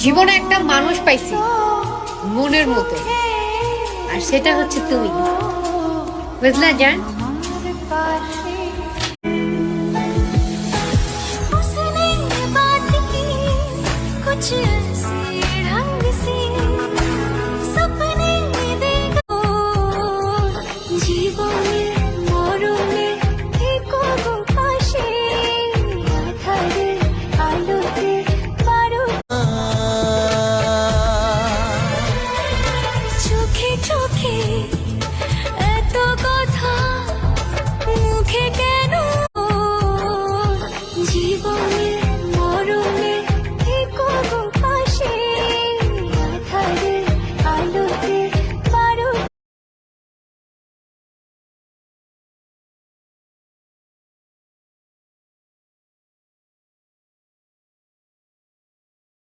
জীবনে একটা মানুষ পাইছি মনের মতো, আর সেটা হচ্ছে তুমি। বুঝলা জান? उसने बात की कुछ